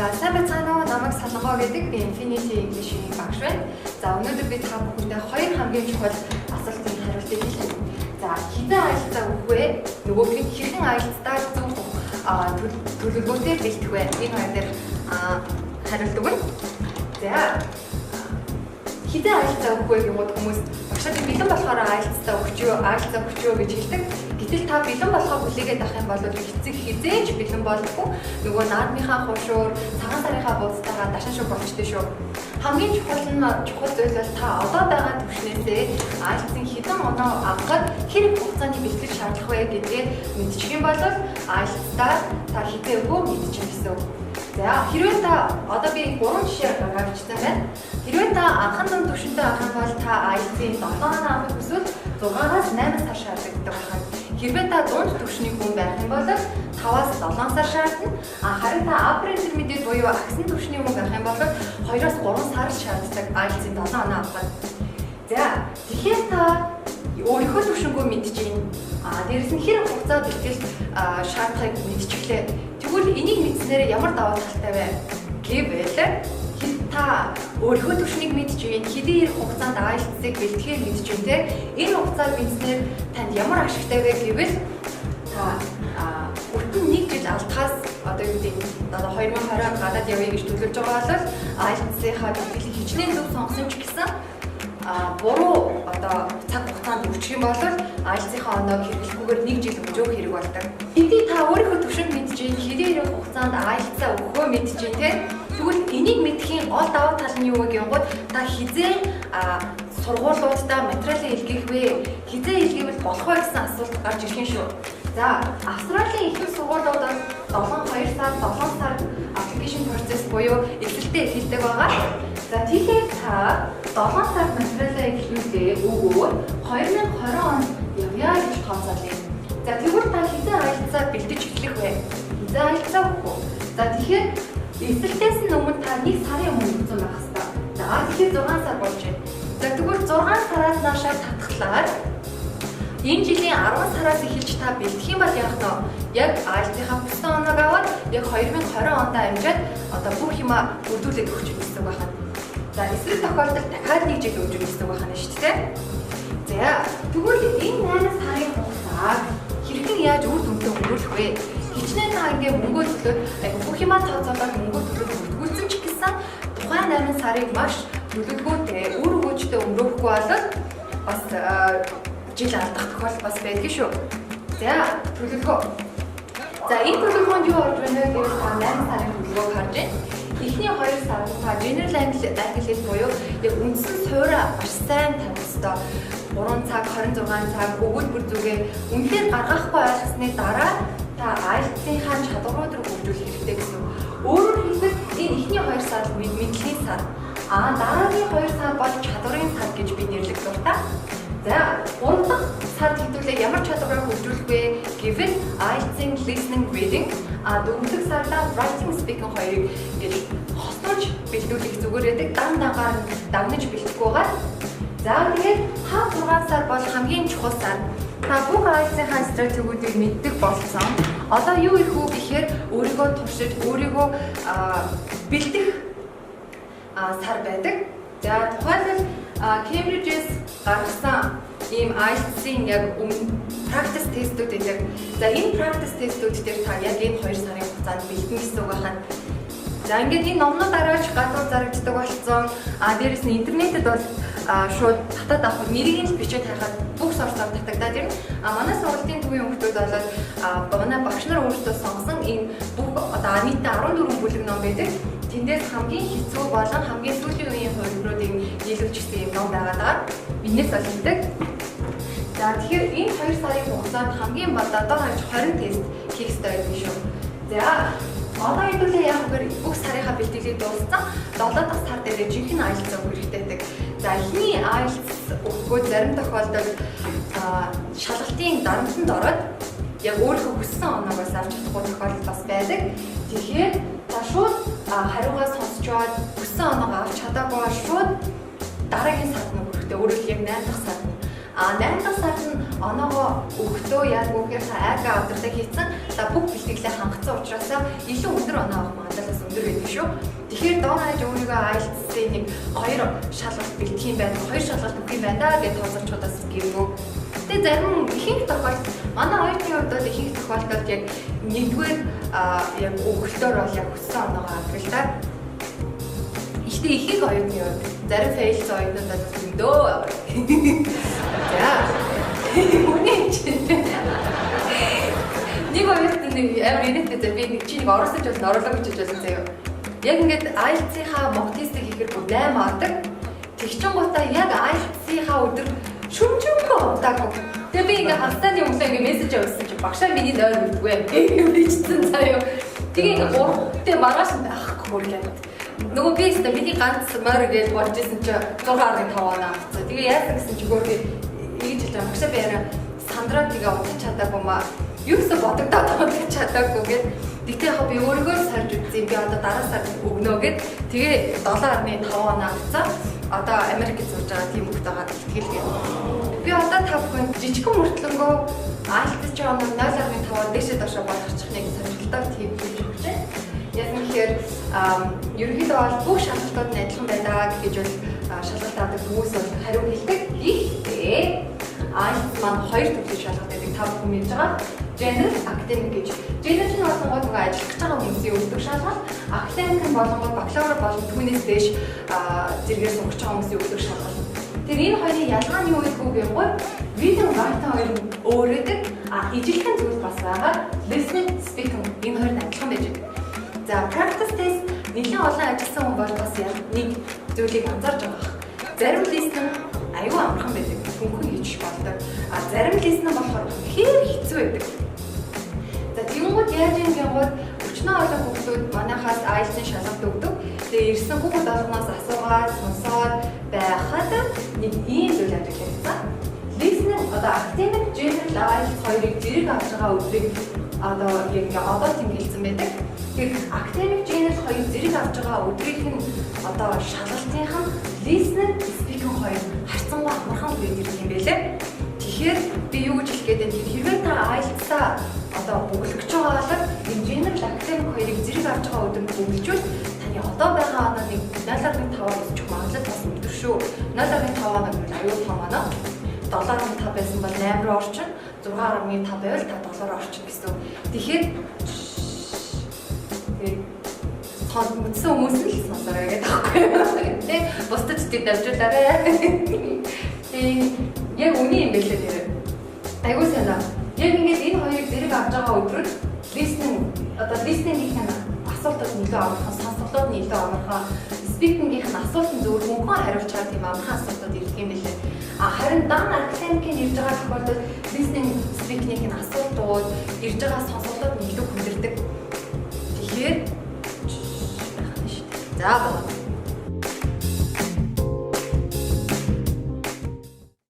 За сайн байцгаана уу? Намайг Солонгоо гэдэг би Infinity English-ийн багш байна. За өнөөдөр би та бүхэндээ хоёр хамгийн чухал асуултын хариултыг хэлье. За хэдэн аялалцаа өгөх вэ? Нөгөөг нь хэрхэн аялалцаа зөв төлөвлөгөөтэй бэлтгэх вэ? Энэ хоёр дээр хариулт өгнө. За хэдэн аялалцаа өгөх вэ гэмэд хүмүүс багшаад бэлэн болохоор аялалцаа өгч юу, аялалцаа өгч юу гэж хэлдэг. Гэтэл та бэлэн болохоо хүлээгээд авах юм бол хизээж бэлэн болохгүй. Нөгөө наадмынхаа хушуур, цагаан сарынхаа бууцтайгаа дашин шуг болчтой шүү. Хамгийн чухал зүйл бол та одоо байгаа түвшнээсээ аялалцын хэдэн оноо авахад хэрэг хугацааны бэлтгэх шаардлага вэ гэдгээ мэдчих юм бол аялалцаа та хизээ өгөө мэдчих гэсэн. За хэрвээ та одоо би 3 жишээ гаргавчсан байна. Хэрвээ та анхан дунд түвшинтэй авах юм бол та аялалцын 7 оноо авах эсвэл 6-аас 8 сар шаардлагатай байна. Хэрвээ та дунд түвшний хүн байх юм бол 5-аас 7 сар шаардна. Харин та upper intermediate буюу агсан түвшний хүн байх юм бол 2-аас 3 сар шаарддаг аялалцын 7 оноо авах. За тэгэхээр та өөрийнхөө түвшингөө мэдчихээн. Дээрээс нь хэрэг хугацаа бэлтгэл шаардлагыг мэдчихлээ. Тэгвэл энийг мэдснээр ямар даваа талтай вэ гэвэл та өөрийнхөө түвшнийг мэдчихээн, хэдийн хэрэг хугацаанд аялалцыг бэлтгэхээ мэдчихээн те. Энэ хугацааг мэдснээр танд ямар ашигтай вэ гэвэл та бүтэн 1 жил алдахаас одоо юу гэдэг 2020 гадаад явъя гэж төлөвлөж байгаа бол аялалцынхаа төлөвлөлийг хичнээн зөв сонгосон ч гэсэн буруу одоо цаг хугацаанд өгчих юм бол аялалцынхаа оноог хэрэглэхгүйгээр 1 жил өгч өгөх хэрэг болдог. Хэдий та өөрийнхөө түвшинд мэдчихээн, хэдийн хэрэг хугацаанд аялалцаа өгөхөө мэдчихээн те. Тэгвэл энийг мэдхийн гол даваа тал нь юу вэ гэвэл та хизээ сургуулиудаа материалын илгээх вэ? Хизээ илгээвэл болох вэ гэсэн асуулт гарч ирэх юм шүү. За Австралийн ихэнх сургуулиудаас 2 сар, 7 сар application process буюу эхлэлтэй эхэлдэг байгаа. За тэгэхээр та 7 сар материалаа эхлүүлээ өгөө 2020 онд явъя гэж тооцоолъё. За тэгвэл та хэдэн аялалцаа бэлдэж эхлэх вэ? Хэдэн аялалцаа өгөх вэ? За тэгэхээр эсрэлтээс нь өмнө та 1 сарын өмнө өгсөн байх хэрэгтэй. За тэгэхээр 6 сар болж байна. За тэгвэл 6 сараас наашаа татглаад энэ жилийн 10 сараас эхэлж та бэлдэх юм бол яах вэ? Яг аялалцынхаа бүсэн оноог аваад яг 2020 онд амжаад одоо бүх юмаа бүрдүүлээд өгч гэсэн байна. За эсрэг тохиолдолд дахиад 1 жил өгч гэсэн байна шүү дээ. За тэгвэл энэ 8 сарын хугацааг хэрхэн яаж үр дүнтэй өнгөрүүлэх вэ? Хичнээн та ингээ мөнгөө төлөөд бүх юмаа тооцоолоод мөнгөө төлөөд бүртгүүлсэн ч гэсэн тухайн 8 сарыг маш төлөвлөгөөтэй, үр өгөөжтэй өнгөрөөхгүй бол бас жил алдах тохиолдол бас байдаг шүү. За төлөвлөгөө. За энэ төлөвлөгөөнд юу орж байна вэ гэвэл та 8 сарын төлөвлөгөөг харж байна. Эхний 2 сард та General англи хэл буюу яг үндсэн суурьа маш сайн тавих ёстой. 3 цаг, 26 цаг өгүүлбэр зүгээ үнээр гаргахгүй ойлгосны дараа та аялалцынхаа чадварууд руу хөгжүүлэх хэрэгтэй гэсэн. Өөрөөр хэлбэл энэ эхний 2 сар мэдлэгийн сар. Дараагийн 2 сар бол чадварын сар гэж би нэрлэх дуртай. За 3 дахь сард хэдүүлээ ямар чадвараа хөгжүүлэх вэ гэвэл IELTS-ийн listening reading, дөрөвдөг сардаа writing speaking хоёрыг гэж хослуулж бэлдүүлэх зүгээр байдаг. Дангаар давнаж бэлтгэхгүй байгаа. За тэгээд 5-6 сар бол хамгийн чухал сар. Та бүх аялалцынхаа стратегиудыг мэддэг болсон. Одоо юу их үү гэхээр өөрийгөө туршиж, өөрийгөө бэлдэх сар байдаг. За тухайлбал Cambridge-с гаргасан ийм IELTS-ийн яг practice testүүд байдаг. За энэ practice testүүд дээр та яг энэ 2 сарын хугацаанд бэлдэн гэсэн үг байна. За ингээд энэ номнууд арайч гадуур зарагддаг болсон. Дээрээс нь интернетэд бол шууд татаад авах нэрийг нь бичээд хайхад бүх сорсоор татагдаад ирнэ. Манай сургуулийн төвийн хүмүүс бол манай багш нар өөрсдөө сонгосон энэ бүх одоо нийтдээ 14 бүлэг ном байдаг. Тэндээс хамгийн хэцүү болон хамгийн сүүлийн үеийн хувилбаруудыг нийлүүлж гисэн юм ном байгаа. Биднээс бол хэлдэг. За тэгэхээр энэ 2 сарын хугацаанд хамгийн бадаа 20 тест хийх ёстой байдаг шүү. За одоо хэдүүлээ яг үгээр бүх сарынхаа бэлтгэлийг дууссан 7 дахь сар дээр жинхэнэ аялалцаа өгөх хэрэгтэй байдаг. За эхний аялалц өгөхөө зарим тохиолдолд шалгалтын дарамтанд ороод яг өөрийнхөө хүссэн оноогоос авч чадахгүй тохиолдол бас байдаг. Тэгэхээр та шууд хариугаа сонсчоод хүссэн оноогоо авч чадаагүй шууд дараагийн сард нь өгөхдөө өөрөөр яг 8 дахь сард нь 8 дахь сард нь оноогоо өгтөө яг үгээр ага авдартай хийсэн за бүх бэлтгэлээ хангацсан учраас илүү өндөр оноо авах магадлалаас өндөр байдаг шүү. Тэгэхээр доор хаяж өөрийгөө IELTS-ийн нэг 2 шалгалт бэлтгэх юм байна. 2 шалгалт өгөх юм байна гэж тооцоолчудаас гэрнүү. Тэгээ зарим ихэнх тохиолдолд манай хоёрын хувьд бол ихэнх тохиолдолд яг нэгдүгээр яг өгөлтөөр бол яг хүссэн оноогоо авдаг л та. Ихтэй ихийг оюутны хувьд зарим фейлсэн оюутнуудад зөндөө. За. Үний чинь. Нэг оюутны амар инээдтэй би нэг чи нэг оросч бол орлого гэж хэлсэн заяа. Яг ингээд IELTS-ийнхаа mock test-ийг хийхээр 8 авдаг. Тэгчингуудаа яг IELTS-ийнхаа өдөр шүмжүүгөө удаагүй. Тэгээ би ингээ хастааны өмнө ингээ мессеж явуулсан чи багшаа миний нойр үлдгүй бичсэн заяа. Тэгээ ингээ 3-тэй маргааш байхгүй хөргөө. Нөгөө би өстө миний ганц морь гэж болж исэн чи 6.5 оноо авцсан. Тэгээ яасан гэсэн чи гөргөө ингэж хэлж байгаа. Багшаа би арай сандраа тэгээ удаж чадаагүй маа. Юу гэсэн бодогдоод удаж чадаагүй гэд. Тэгтээ яг би өөрийгөө сарж үзье. Би одоо дараа сард өгнө гэд. Тэгээ 7.5 оноо авцсан. Одоо Америкт сурж байгаа тийм хүүхдтэйгээ ихтгэлгээ. Би одоо та бүхэн жижигхэн мөртлөнгөө IELTS ч оноо 0.5 дээшээ доошоо болгочих нэг сонирхолтой тийм хийж өгч байна. Яг үнэхээр ерөнхийдөө бол бүх шалгалтууд нь адилхан байна гэж бол шалгалт авдаг хүмүүс бол хариу хэлдэг. Гэхдээ IELTS маань 2 төрлийн шалгалт байдаг. Та бүхэн мэдж байгаа. General, academic гэж. General нь болонгод нөгөө ажиллаж байгаа хүмүүсийн өгдөг шалгалт, academic нь болонгод бакалавр болон түүнээс дээш зэрэгээр сурч байгаа хүмүүсийн өгдөг шалгалт. Тэр энэ хоёрын ялгаа нь юу вэ гэвэл reading writing хоёр нь өөрөдөг, ижилхэн зүйл бас байгаа. Listening, speaking энэ хоёр нь адилхан байж байгаа. За practice test нэлээд олон ажилласан хүн бол бас яг нэг зүйлийг анзаарч байгаа. Зарим listening аюу амархан байдаг. Хүн хийж болдог. Зарим listening болохоор хэр хэцүү байдаг. За тэгмүүд яаж юм гэвэл өчнөө олон хүүхдүүд манайхаас IELTS-ийн шалгалт өгдөг. Тэгээ ирсэн хүүхд болгоноос асуугаад сонсоод байхад нэг ийм зүйл ажиглагдсан. Listening одоо academic general IELTS хоёрыг зэрэг авч байгаа өдрийг одоо ингээ одоо тэмдэглэсэн байдаг. Тэгэхээр academic general хоёрыг зэрэг авч байгаа өдрийнх нь одоо шалгалтынх нь listening speaking хоёр харьцангуй амархан байдаг юм байлээ. Тэгэхээр би юу гэж хэлэх гээд байна. Хэрвээ та IELTS-аа одоо бүглэж байгаа бол энэ general academic хоёрыг зэрэг авч байгаа өдрөнд бүглжүүл таны одоо байгаа онооны 0.5-аар өсчих магадлал бас өндөр шүү. 0.5 оноо гэвэл аюул том оноо. 7.5 байсан бол 8 руу орчин, 6.5 байвал та 7 руу орчин гэсэн. Тэгэхээр мэдсэн хүмүүс л сонсороо гэдэг байхгүй. Тэ бусдад тийм давжуулаарай. Яг үний юм байлээ тэр. Айгуу санаа. Яг ингээд энэ хоёрыг зэрэг авч байгаа өдрөд listening-ийн асуултууд нэлээд амархан, сонсголууд нэлээд амархан, speaking-ийн асуултанд зөвхөн мөнгөн хариулж байгаа тийм амархан асуултууд ирдэг юм байлээ. Харин даана academic-ийн ирж байгаа тохиолдолд listening, speaking-ийн асуултууд ирж байгаа сонсголууд нэлээд хүндэрдэг. Тэгэхээр за